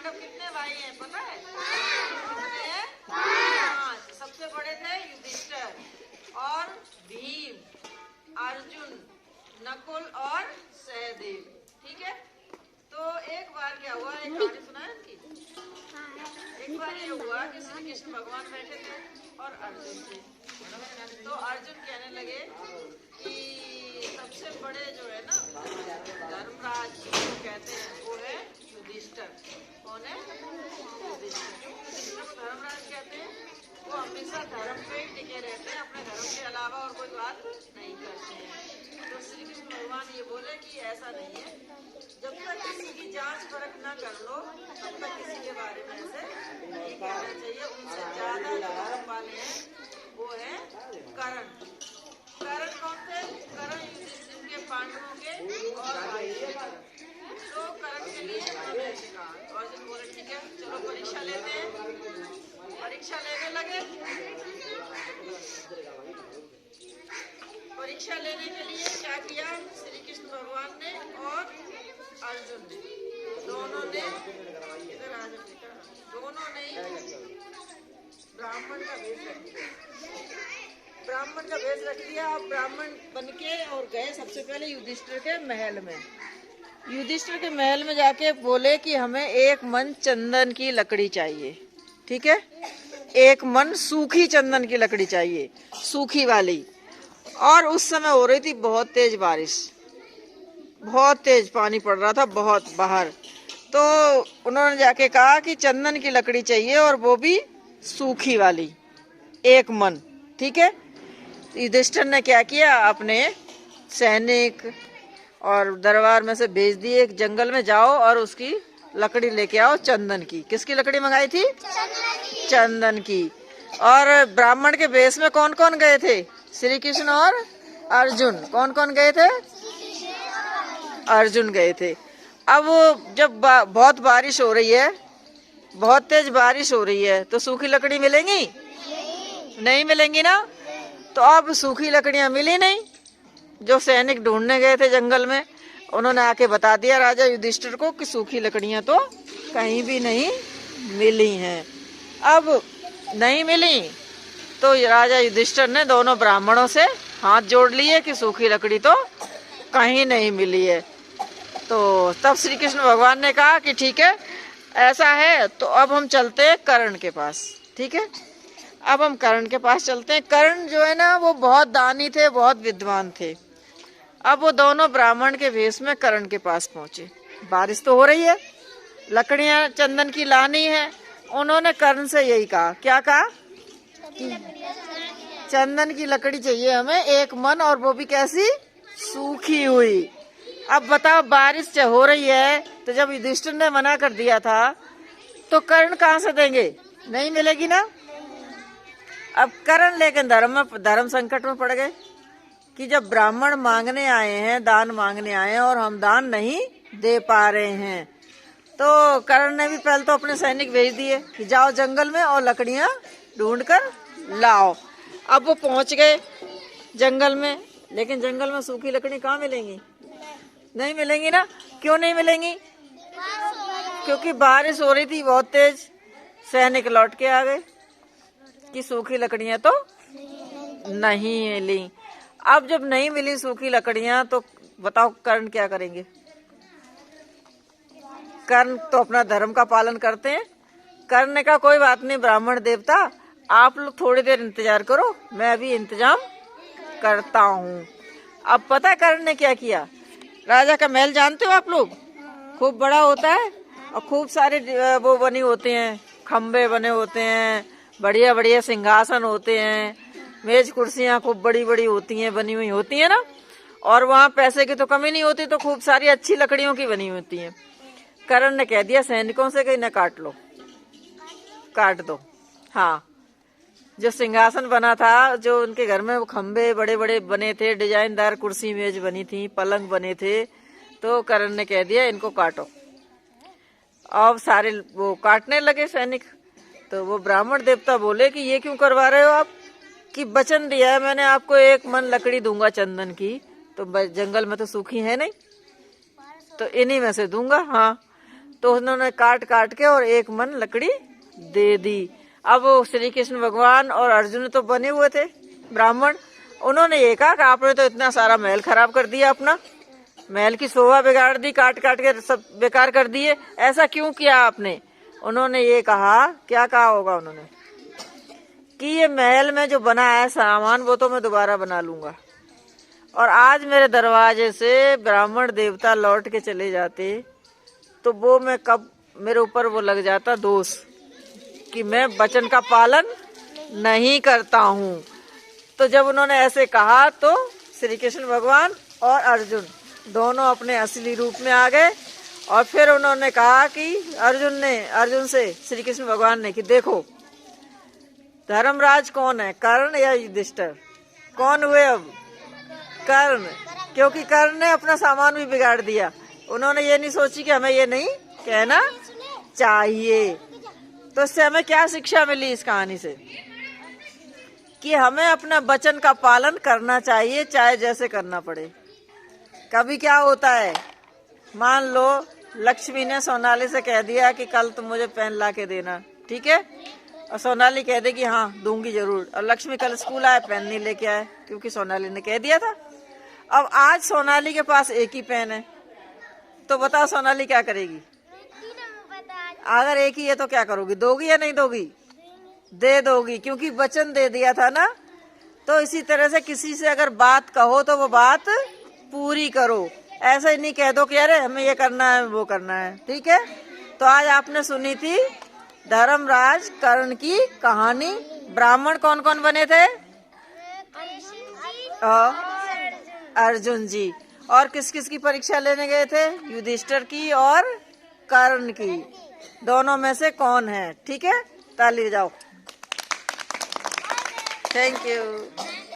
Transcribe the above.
पांडव कितने भाई हैं पता है? कितने हैं? 5। सबसे बड़े थे युधिष्ठिर और भीम, अर्जुन, नकुल और सहदेव। ठीक है। तो एक बार क्या हुआ, एक कहानी सुनाए उनकी। एक बार ये हुआ कि श्री कृष्ण भगवान बैठे थे और अर्जुन थे। तो अर्जुन कहने लगे कि सबसे बड़े जो है ना धर्मराज जो कहते हैं वो है युधिष्ठिर। कौन है? युधिष्ठिर। युधिष्ठिर को धर्मराज कहते हैं। वो हमेशा धर्म पे ही टिके रहते हैं, अपने धर्म के अलावा और कोई बात नहीं करते हैं। तो श्री कृष्ण भगवान ये बोले कि ऐसा नहीं है, जब तक किसी की जांच परख न कर लो तब तक किसी के बारे में ऐसे नहीं कहना चाहिए। उनसे ज्यादा जो धर्म वाले हैं वो है कर्ण। कर्ण कौन थे? कर्ण युधिष्ठिर के पांडवों के और भाई थे। तो कर्ण के लिए उन्होंने ऐसे कहा। अर्जुन बोले ठीक है चलो परीक्षा लेते हैं। परीक्षा लेने लगे। परीक्षा लेने के लिए क्या किया श्री कृष्ण भगवान ने और अर्जुन ने, दोनों ने इधर आ जाओ बेटा, दोनों ने ब्राह्मण का वेश रख दिया। ब्राह्मण का वेश रख दिया। अब ब्राह्मण बनके और गए सबसे पहले युधिष्ठिर के महल में। युधिष्ठिर के महल में जाके बोले कि हमें 1 मन चंदन की लकड़ी चाहिए। ठीक है, 1 मन सूखी चंदन की लकड़ी चाहिए, सूखी वाली। और उस समय हो रही थी बहुत तेज बारिश, बहुत तेज पानी पड़ रहा था बहुत बाहर। तो उन्होंने जाके कहा कि चंदन की लकड़ी चाहिए और वो भी सूखी वाली, 1 मन। ठीक है। युधिष्ठिर ने क्या किया, अपने सैनिक और दरबार में से भेज दिए जंगल में, जाओ और उसकी लकड़ी लेके आओ चंदन की। किसकी लकड़ी मंगाई थी? चंदन की। और ब्राह्मण के वेश में कौन कौन गए थे? श्री कृष्ण और अर्जुन। कौन कौन गए थे? अर्जुन गए थे। अब जब बहुत बारिश हो रही है, बहुत तेज बारिश हो रही है, तो सूखी लकड़ी मिलेंगी? नहीं मिलेंगी ना। तो अब सूखी लकड़ियां मिली नहीं। जो सैनिक ढूंढने गए थे जंगल में, उन्होंने आके बता दिया राजा युधिष्ठिर को कि सूखी लकड़ियां तो कहीं भी नहीं मिली हैं। अब नहीं मिली तो राजा युधिष्ठिर ने दोनों ब्राह्मणों से हाथ जोड़ लिए कि सूखी लकड़ी तो कहीं नहीं मिली है। तो तब श्री कृष्ण भगवान ने कहा कि ठीक है ऐसा है तो अब हम चलते हैं कर्ण के पास। ठीक है, अब हम कर्ण के पास चलते हैं। कर्ण जो है ना वो बहुत दानी थे, बहुत विद्वान थे। अब वो दोनों ब्राह्मण के वेश में कर्ण के पास पहुंचे। बारिश तो हो रही है, लकड़ियां चंदन की लानी है। उन्होंने कर्ण से यही कहा, क्या कहा? चंदन की लकड़ी चाहिए हमें 1 मन, और वो भी कैसी? सूखी हुई। अब बताओ बारिश हो रही है, तो जब युधिष्ठिर ने मना कर दिया था तो कर्ण कहाँ से देंगे? नहीं मिलेगी ना। अब कर्ण लेकिन धर्म संकट में पड़ गए कि जब ब्राह्मण मांगने आए हैं, दान मांगने आए हैं और हम दान नहीं दे पा रहे हैं, तो कर्ण ने भी पहले तो अपने सैनिक भेज दिए कि जाओ जंगल में और लकड़ियां ढूंढ कर लाओ। अब वो पहुंच गए जंगल में, लेकिन जंगल में सूखी लकड़ी कहाँ मिलेंगी? नहीं मिलेंगी ना। क्यों नहीं मिलेंगी? क्योंकि बारिश हो रही थी बहुत तेज। सैनिक लौट के आ गए कि सूखी लकड़ियां तो नहीं मिली। अब जब नहीं मिली सूखी लकड़ियां तो बताओ कर्ण क्या करेंगे? कर्ण तो अपना धर्म का पालन करते हैं। कर्ण ने कहा कोई बात नहीं ब्राह्मण देवता, आप लोग थोड़ी देर इंतजार करो, मैं अभी इंतजाम करता हूँ। अब पता है कर्ण ने क्या किया? राजा का महल जानते हो आप लोग? खूब बड़ा होता है और खूब सारे वो बनी होते हैं, खम्बे बने होते हैं, बढ़िया बढ़िया सिंहासन होते हैं, मेज कुर्सियां खूब बड़ी बड़ी होती हैं, बनी हुई होती है ना। और वहाँ पैसे की तो कमी नहीं होती, तो खूब सारी अच्छी लकड़ियों की बनी होती हैं। कर्ण ने कह दिया सैनिकों से कि इन्हें काट लो, काट दो। हाँ, जो सिंहासन बना था, जो उनके घर में वो खम्बे बड़े बड़े बने थे, डिजाइनदार कुर्सी मेज बनी थी, पलंग बने थे, तो कर्ण ने कह दिया इनको काटो। अब सारे वो काटने लगे सैनिक। तो वो ब्राह्मण देवता बोले कि ये क्यों करवा रहे हो आप? कि वचन दिया है मैंने आपको 1 मन लकड़ी दूंगा चंदन की, तो जंगल में तो सूखी है नहीं, तो इन्हीं में से दूंगा। हाँ, तो उन्होंने काट काट के और एक मन लकड़ी दे दी। अब वो श्री कृष्ण भगवान और अर्जुन तो बने हुए थे ब्राह्मण, उन्होंने ये कहा कि आपने तो इतना सारा महल खराब कर दिया, अपना महल की शोभा बिगाड़ दी, काट काट के सब बेकार कर दिए, ऐसा क्यों किया आपने? उन्होंने ये कहा, क्या कहा होगा उन्होंने, कि ये महल में जो बना है सामान वो तो मैं दोबारा बना लूंगा, और आज मेरे दरवाजे से ब्राह्मण देवता लौट के चले जाते तो वो मैं कब मेरे ऊपर वो लग जाता दोष कि मैं वचन का पालन नहीं करता हूँ। तो जब उन्होंने ऐसे कहा तो श्री कृष्ण भगवान और अर्जुन दोनों अपने असली रूप में आ गए, और फिर उन्होंने कहा कि अर्जुन से श्री कृष्ण भगवान ने कि देखो धर्मराज कौन है, कर्ण या युधिष्ठिर? कौन हुए अब? कर्ण, क्योंकि कर्ण ने अपना सामान भी बिगाड़ दिया। उन्होंने ये नहीं सोची कि हमें ये नहीं कहना चाहिए। तो इससे हमें क्या शिक्षा मिली इस कहानी से, कि हमें अपना वचन का पालन करना चाहिए, चाहे जैसे करना पड़े। कभी क्या होता है, मान लो लक्ष्मी ने सोनाली से कह दिया कि कल तुम मुझे पेन ला के देना, ठीक है, और सोनाली कह देगी हाँ दूंगी जरूर, और लक्ष्मी कल स्कूल आए पेन नहीं लेके आए क्योंकि सोनाली ने कह दिया था। अब आज सोनाली के पास एक ही पेन है, तो बताओ सोनाली क्या करेगी? अगर एक ही है तो क्या करोगी, दोगी या नहीं दोगी? दे दोगी, क्योंकि वचन दे दिया था ना। तो इसी तरह से किसी से अगर बात कहो तो वो बात पूरी करो, ऐसा ही नहीं कह दो कि अरे हमें ये करना है वो करना है, ठीक है। तो आज आपने सुनी थी धर्मराज कर्ण की कहानी। ब्राह्मण कौन कौन बने थे? अर्जुन जी। और किस किस की परीक्षा लेने गए थे? युधिष्ठिर की और कर्ण की, दोनों में से कौन है? ठीक है, ताली जाओ। Thank you.